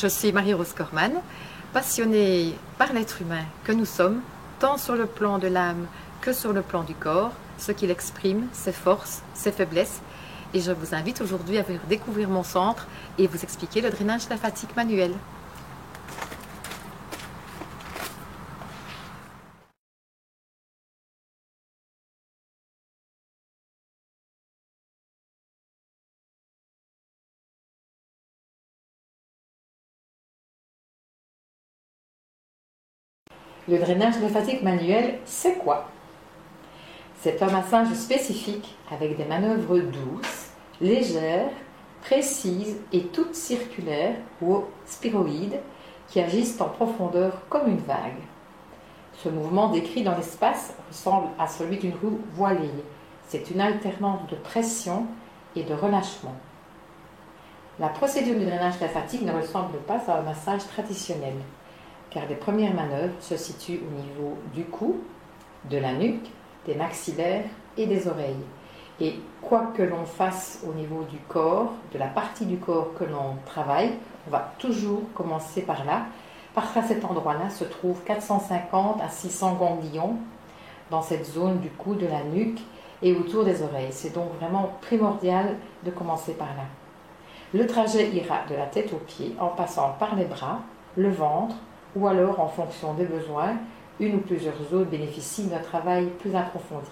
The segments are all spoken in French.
Je suis Marie-Rose Corman, passionnée par l'être humain que nous sommes, tant sur le plan de l'âme que sur le plan du corps, ce qu'il exprime, ses forces, ses faiblesses. Et je vous invite aujourd'hui à venir découvrir mon centre et vous expliquer le drainage lymphatique manuel. Le drainage lymphatique manuel, c'est quoi? C'est un massage spécifique avec des manœuvres douces, légères, précises et toutes circulaires ou spiroïdes qui agissent en profondeur comme une vague. Ce mouvement décrit dans l'espace ressemble à celui d'une roue voilée. C'est une alternance de pression et de relâchement. La procédure du drainage lymphatique ne ressemble pas à un massage traditionnel, car les premières manœuvres se situent au niveau du cou, de la nuque, des maxillaires et des oreilles. Et quoi que l'on fasse au niveau du corps, de la partie du corps que l'on travaille, on va toujours commencer par là, parce qu'à cet endroit-là se trouvent 450 à 600 ganglions dans cette zone du cou, de la nuque et autour des oreilles. C'est donc vraiment primordial de commencer par là. Le trajet ira de la tête aux pieds en passant par les bras, le ventre ou alors en fonction des besoins, une ou plusieurs zones bénéficient d'un travail plus approfondi.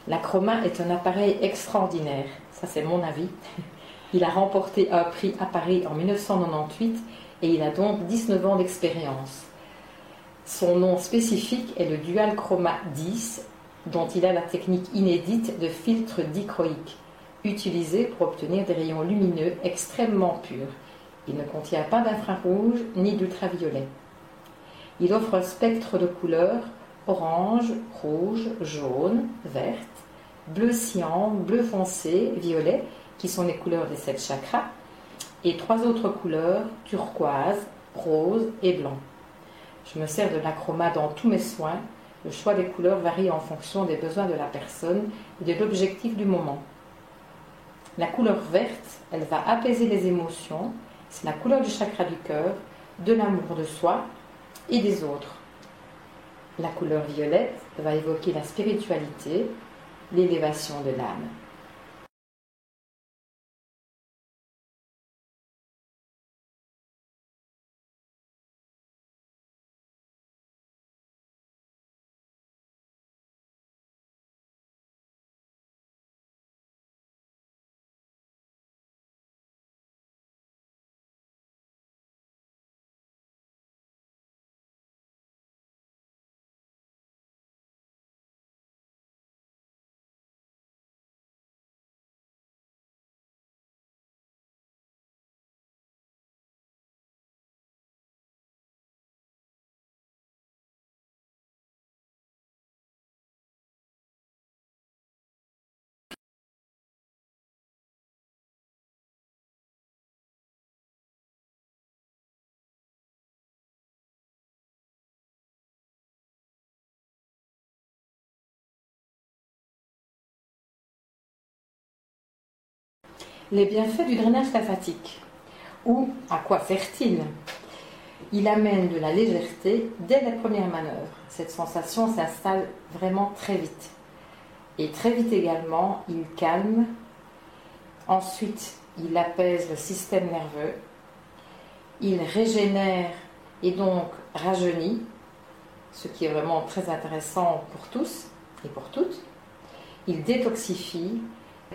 L'Acroma est un appareil extraordinaire, ça c'est mon avis. Il a remporté un prix à Paris en 1998 et il a donc 19 ans d'expérience. Son nom spécifique est le Dual Chroma 10, dont il a la technique inédite de filtre dichroïque, utilisée pour obtenir des rayons lumineux extrêmement purs. Il ne contient pas d'infrarouge ni d'ultraviolet. Il offre un spectre de couleurs orange, rouge, jaune, verte, bleu cyan, bleu foncé, violet, qui sont les couleurs des 7 chakras, et 3 autres couleurs, turquoise, rose et blanc. Je me sers de l'Acroma dans tous mes soins. Le choix des couleurs varie en fonction des besoins de la personne et de l'objectif du moment. La couleur verte, elle va apaiser les émotions. C'est la couleur du chakra du cœur, de l'amour de soi et des autres. La couleur violette va évoquer la spiritualité, l'élévation de l'âme. Les bienfaits du drainage lymphatique. Ou à quoi sert-il? Il amène de la légèreté dès les premières manœuvres. Cette sensation s'installe vraiment très vite. Et très vite également, il calme. Ensuite, il apaise le système nerveux. Il régénère et donc rajeunit, ce qui est vraiment très intéressant pour tous et pour toutes. Il détoxifie.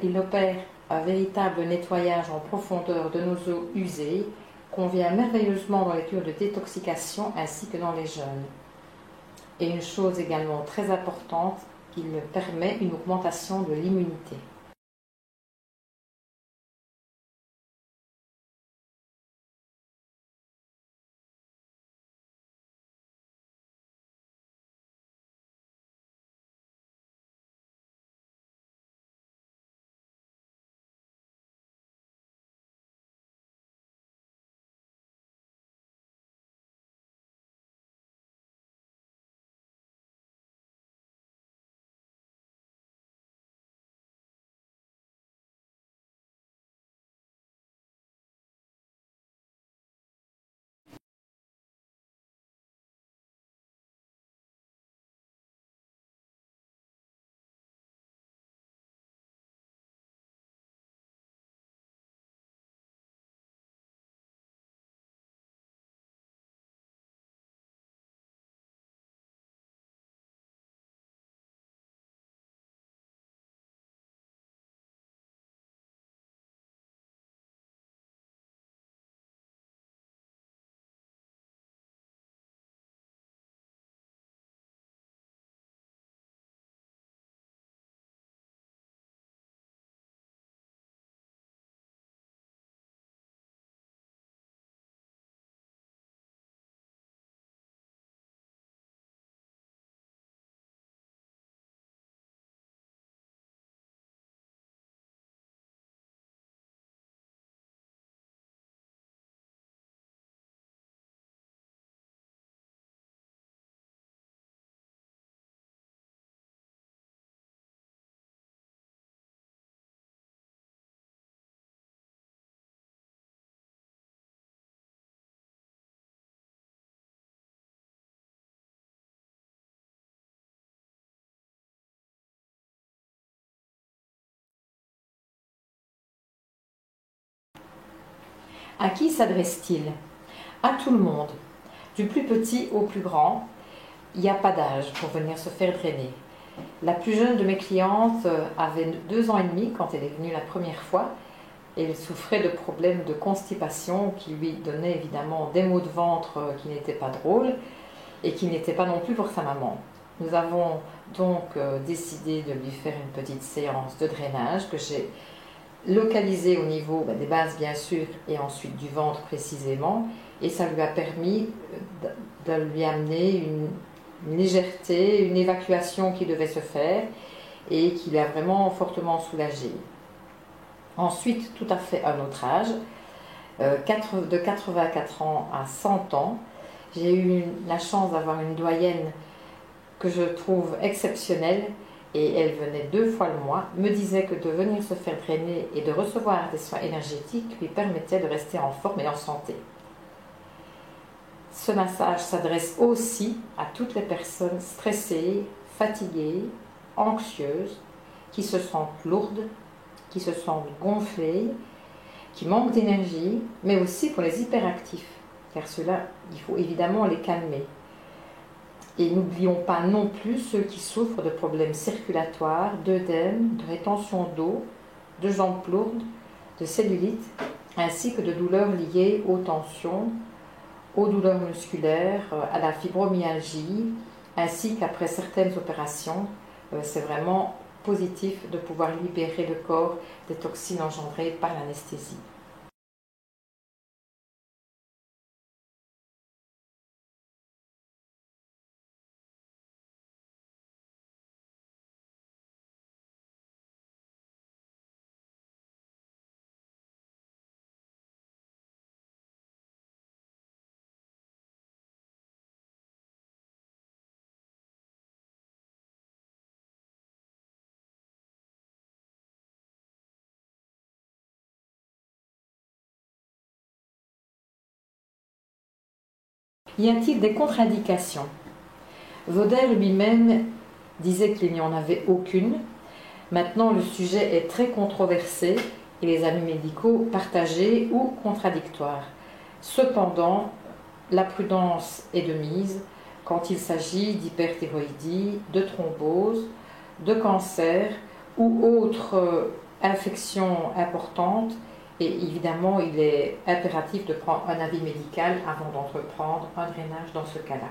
Il opère un véritable nettoyage en profondeur de nos os usées, convient merveilleusement dans les cures de détoxication ainsi que dans les jeûnes. Et une chose également très importante, il permet une augmentation de l'immunité. À qui s'adresse-t-il? À tout le monde, du plus petit au plus grand. Il n'y a pas d'âge pour venir se faire drainer. La plus jeune de mes clientes avait 2 ans et demi quand elle est venue la première fois. Elle souffrait de problèmes de constipation qui lui donnaient évidemment des maux de ventre qui n'étaient pas drôles et qui n'étaient pas non plus pour sa maman. Nous avons donc décidé de lui faire une petite séance de drainage que j'ai localisée au niveau des bases bien sûr et ensuite du ventre précisément, et ça lui a permis de lui amener une légèreté, une évacuation qui devait se faire et qui l'a vraiment fortement soulagée. Ensuite, tout à fait à un autre âge, de 84 ans à 100 ans, j'ai eu la chance d'avoir une doyenne que je trouve exceptionnelle, et elle venait 2 fois le mois, me disait que de venir se faire drainer et de recevoir des soins énergétiques lui permettait de rester en forme et en santé. Ce massage s'adresse aussi à toutes les personnes stressées, fatiguées, anxieuses, qui se sentent lourdes, qui se sentent gonflées, qui manquent d'énergie, mais aussi pour les hyperactifs, car ceux-là, il faut évidemment les calmer. Et n'oublions pas non plus ceux qui souffrent de problèmes circulatoires, d'œdème, de rétention d'eau, de jambes lourdes, de cellulite, ainsi que de douleurs liées aux tensions, aux douleurs musculaires, à la fibromyalgie, ainsi qu'après certaines opérations. C'est vraiment positif de pouvoir libérer le corps des toxines engendrées par l'anesthésie. Y a-t-il des contre-indications? Vauder lui-même disait qu'il n'y en avait aucune. Maintenant, le sujet est très controversé et les avis médicaux partagés ou contradictoires. Cependant, la prudence est de mise quand il s'agit d'hyperthyroïdie, de thrombose, de cancer ou autres infections importantes. Et évidemment, il est impératif de prendre un avis médical avant d'entreprendre un drainage dans ce cas-là.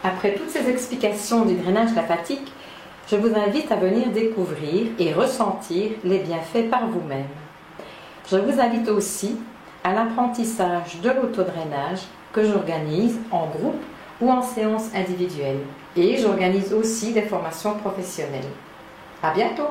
Après toutes ces explications du drainage lymphatique, je vous invite à venir découvrir et ressentir les bienfaits par vous-même. Je vous invite aussi à l'apprentissage de l'autodrainage que j'organise en groupe ou en séance individuelle. Et j'organise aussi des formations professionnelles. À bientôt!